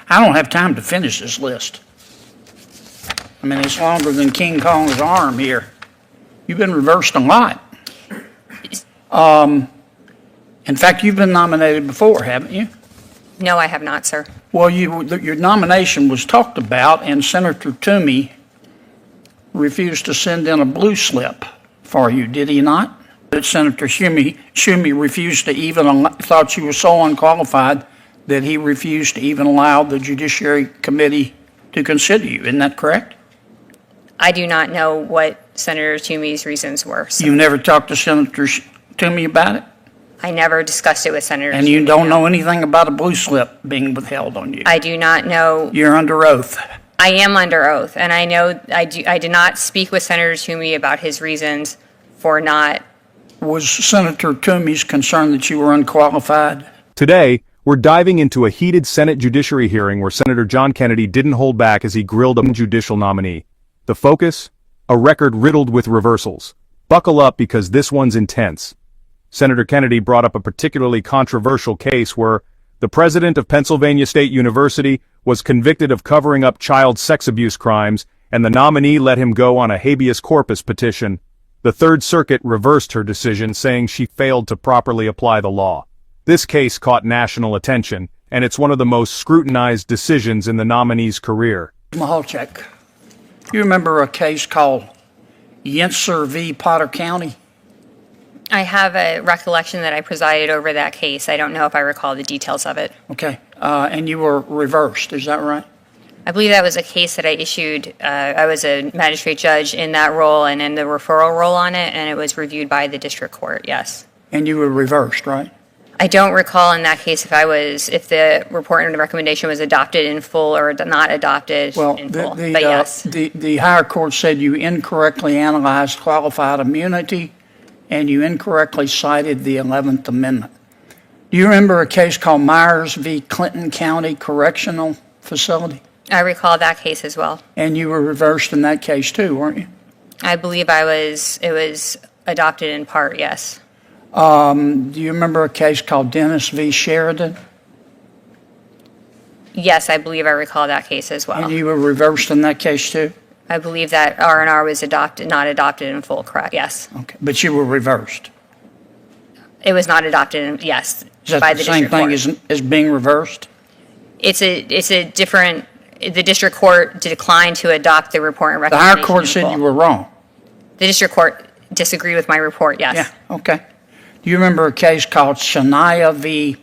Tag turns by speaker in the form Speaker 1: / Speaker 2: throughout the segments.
Speaker 1: I don't have time to finish this list. I mean, it's longer than King Kong's arm here. You've been reversed a lot. In fact, you've been nominated before, haven't you?
Speaker 2: No, I have not, sir.
Speaker 1: Well, your nomination was talked about, and Senator Toomey refused to send in a blue slip for you, did he not? That Senator Toomey refused to even, thought you were so unqualified that he refused to even allow the Judiciary Committee to consider you. Isn't that correct?
Speaker 2: I do not know what Senator Toomey's reasons were. So
Speaker 1: You never talked to Senator Toomey about it?
Speaker 2: I never discussed it with Senator
Speaker 1: And
Speaker 2: Toomey.
Speaker 1: you don't know anything about a blue slip being withheld on you?
Speaker 2: I do not know.
Speaker 1: You're under oath.
Speaker 2: I am under oath, and I know I did not speak with Senator Toomey about his reasons for not.
Speaker 1: Was Senator Toomey's concern that you were unqualified?
Speaker 3: Today, we're diving into a heated Senate Judiciary hearing where Senator John Kennedy didn't hold back as he grilled a judicial nominee. The focus? A record riddled with reversals. Buckle up because this one's intense. Senator Kennedy brought up a particularly controversial case where the president of Pennsylvania State University was convicted of covering up child sex abuse crimes, and the nominee let him go on a habeas corpus petition. The Third Circuit reversed her decision, saying she failed to properly apply the law. This case caught national attention, and it's one of the most scrutinized decisions in the nominee's career.
Speaker 1: Mahalchek, you remember a case called Yentzer v. Potter County?
Speaker 2: I have a recollection that I presided over that case. I don't know if I recall the details of it.
Speaker 1: Okay, and you were reversed, is that right?
Speaker 2: I believe that was a case that I issued. I was a magistrate judge in that role and in the referral role on it, and it was reviewed by the district court, yes.
Speaker 1: And you were reversed, right?
Speaker 2: I don't recall in that case if the report and the recommendation was adopted in full or not adopted in full, but yes.
Speaker 1: The higher court said you incorrectly analyzed qualified immunity, and you incorrectly cited the 11th Amendment. Do you remember a case called Myers v. Clinton County Correctional Facility?
Speaker 2: I recall that case as well.
Speaker 1: And you were reversed in that case too, weren't you?
Speaker 2: I believe it was adopted in part, yes.
Speaker 1: Do you remember a case called Dennis v. Sheridan?
Speaker 2: Yes, I believe I recall that case as well.
Speaker 1: And you were reversed in that case too?
Speaker 2: I believe that R&R was not adopted in full, correct? Yes.
Speaker 1: Okay, but you were reversed.
Speaker 2: It was not adopted, yes,
Speaker 1: Is that
Speaker 2: by
Speaker 1: the
Speaker 2: the
Speaker 1: same
Speaker 2: district
Speaker 1: thing
Speaker 2: court.
Speaker 1: as being reversed?
Speaker 2: It's a different. The district court declined to adopt the report and
Speaker 1: The
Speaker 2: recommendation.
Speaker 1: higher court
Speaker 2: in
Speaker 1: said
Speaker 2: full.
Speaker 1: you were wrong.
Speaker 2: The district court disagreed with my report. Yes.
Speaker 1: Yeah, okay. Do you remember a case called Shania v.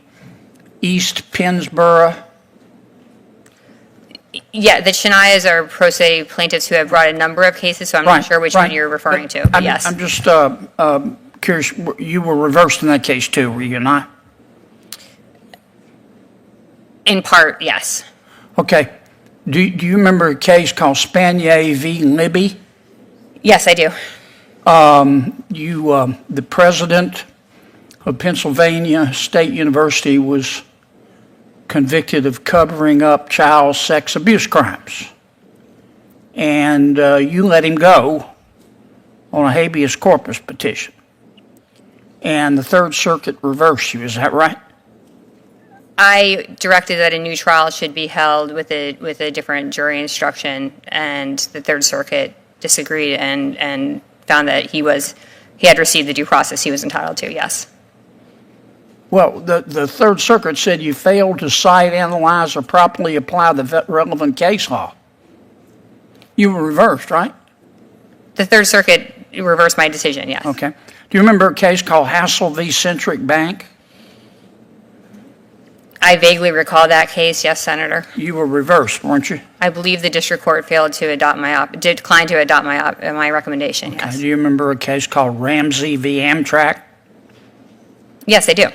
Speaker 1: East Pennsboro?
Speaker 2: Yeah, the Shanias are pro se plaintiffs who have brought a number of cases, so I'm not sure which one you're referring to. But yes.
Speaker 1: I'm just curious, you were reversed in that case too, were you not? In
Speaker 2: part, yes.
Speaker 1: Okay. Do you remember a case called Spanier v. Libby?
Speaker 2: Yes, I do.
Speaker 1: The president of Pennsylvania State University was convicted of covering up child sex abuse crimes. And you let him go on a habeas corpus petition. And the Third Circuit reversed you, is that right?
Speaker 2: I directed that a new trial should be held with a different jury instruction, and the Third Circuit disagreed and found that he had received the due process he was entitled to, yes.
Speaker 1: Well, the Third Circuit said you failed to cite, analyze, or properly apply the relevant case law. You were reversed, right?
Speaker 2: The Third Circuit reversed my decision, yes.
Speaker 1: Okay. Do you remember a case called Hassel v. Centric Bank?
Speaker 2: I vaguely recall that case, yes, Senator.
Speaker 1: You were reversed, weren't you?
Speaker 2: I believe the district court failed to declined to adopt my recommendation, yes.
Speaker 1: Do you remember a case called Ramsey v. Amtrak?
Speaker 2: Yes, I do.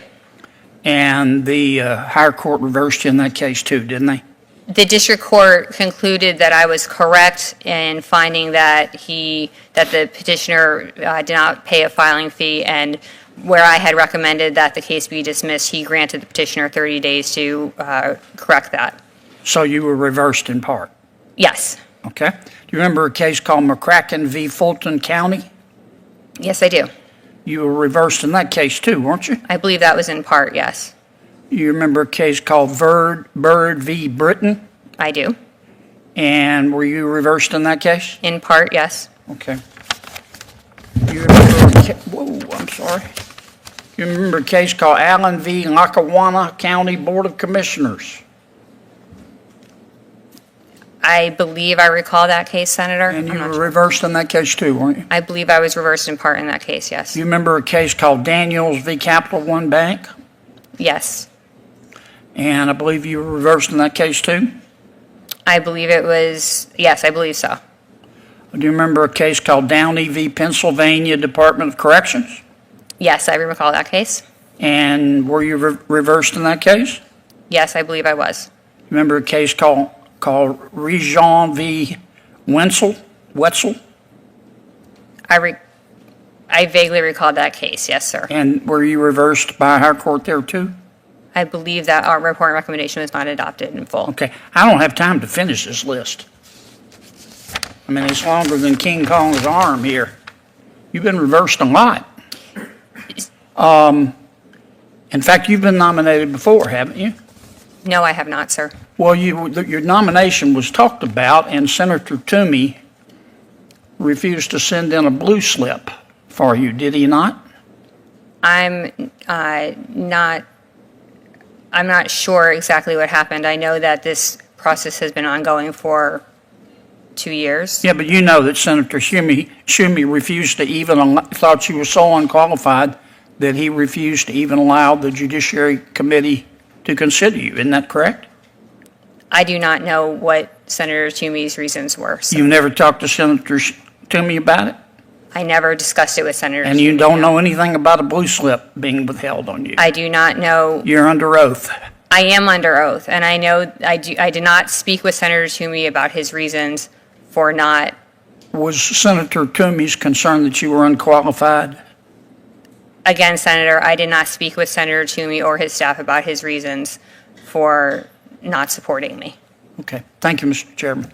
Speaker 1: And the higher court reversed you in that case too, didn't they?
Speaker 2: The district court concluded that I was correct in finding that the petitioner did not pay a filing fee, and where I had recommended that the case be dismissed, he granted the petitioner 30 days to correct that.
Speaker 1: So you were reversed in part?
Speaker 2: Yes.
Speaker 1: Okay. Do you remember a case called McCracken v. Fulton County?
Speaker 2: Yes, I do.
Speaker 1: You were reversed in that case too, weren't you?
Speaker 2: I believe that was in part, yes.
Speaker 1: You remember a case called Bird v. Britain?
Speaker 2: I do.
Speaker 1: And were you reversed in that case?
Speaker 2: In part, yes.
Speaker 1: Okay. You remember I'm sorry. You remember a case called Allen v. Lackawanna County Board of Commissioners?
Speaker 2: I believe I recall that case, Senator.
Speaker 1: And you
Speaker 2: I'm not
Speaker 1: were
Speaker 2: sure.
Speaker 1: reversed in that case too, weren't you?
Speaker 2: I believe I was reversed in part in that case, yes.
Speaker 1: You remember a case called Daniels v. Capital One Bank?
Speaker 2: Yes.
Speaker 1: And I believe you were reversed in that case too?
Speaker 2: I believe it was, yes, I believe so.
Speaker 1: Do you remember a case called Downey v. Pennsylvania Department of Corrections?
Speaker 2: Yes, I recall that case.
Speaker 1: And were you reversed in that case?
Speaker 2: Yes, I believe I was.
Speaker 1: Remember a case called Rejean v. Wetzel?
Speaker 2: I vaguely recall that case, yes, sir.
Speaker 1: And were you reversed by a higher court there too?
Speaker 2: I believe that our report and recommendation was not adopted in full.
Speaker 1: Okay, I don't have time to finish this list. I mean, it's longer than King Kong's arm here. You've been reversed a lot. In fact, you've been nominated before, haven't you?
Speaker 2: No, I have not, sir.
Speaker 1: Well, your nomination was talked about, and Senator Toomey refused to send in a blue slip for you, did he not?
Speaker 2: I'm not sure exactly what happened. I know that this process has been ongoing for 2 years.
Speaker 1: Yeah, but you know that Senator Schumey refused to even, thought she was so unqualified that he refused to even allow the Judiciary Committee to consider you. Isn't that correct?
Speaker 2: I do not know what Senator Toomey's reasons were. So
Speaker 1: You never talked to Senator Toomey about it?
Speaker 2: I never discussed it with Senator
Speaker 1: And you
Speaker 2: Toomey,
Speaker 1: don't
Speaker 2: no.
Speaker 1: know anything about a blue slip being withheld on you?
Speaker 2: I do not know.
Speaker 1: You're under oath.
Speaker 2: I am under oath, and I know I did not speak with Senator Toomey about his reasons for not.
Speaker 1: Was Senator Toomey's concern that you were unqualified?
Speaker 2: Again, Senator, I did not speak with Senator Toomey or his staff about his reasons for not supporting me.
Speaker 1: Okay. Thank you, Mr. Chairman.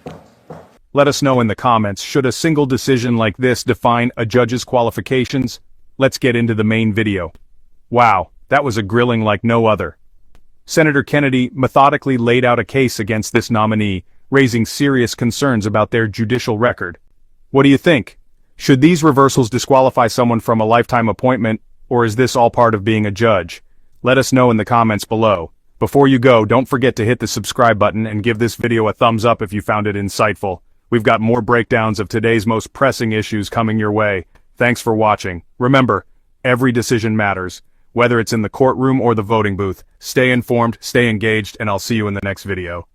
Speaker 3: Let us know in the comments, should a single decision like this define a judge's qualifications? Let's get into the main video. Wow, that was a grilling like no other. Senator Kennedy methodically laid out a case against this nominee, raising serious concerns about their judicial record. What do you think? Should these reversals disqualify someone from a lifetime appointment, or is this all part of being a judge? Let us know in the comments below. Before you go, don't forget to hit the subscribe button and give this video a thumbs up if you found it insightful. We've got more breakdowns of today's most pressing issues coming your way. Thanks for watching. Remember, every decision matters. Whether it's in the courtroom or the voting booth, stay informed, stay engaged, and I'll see you in the next video.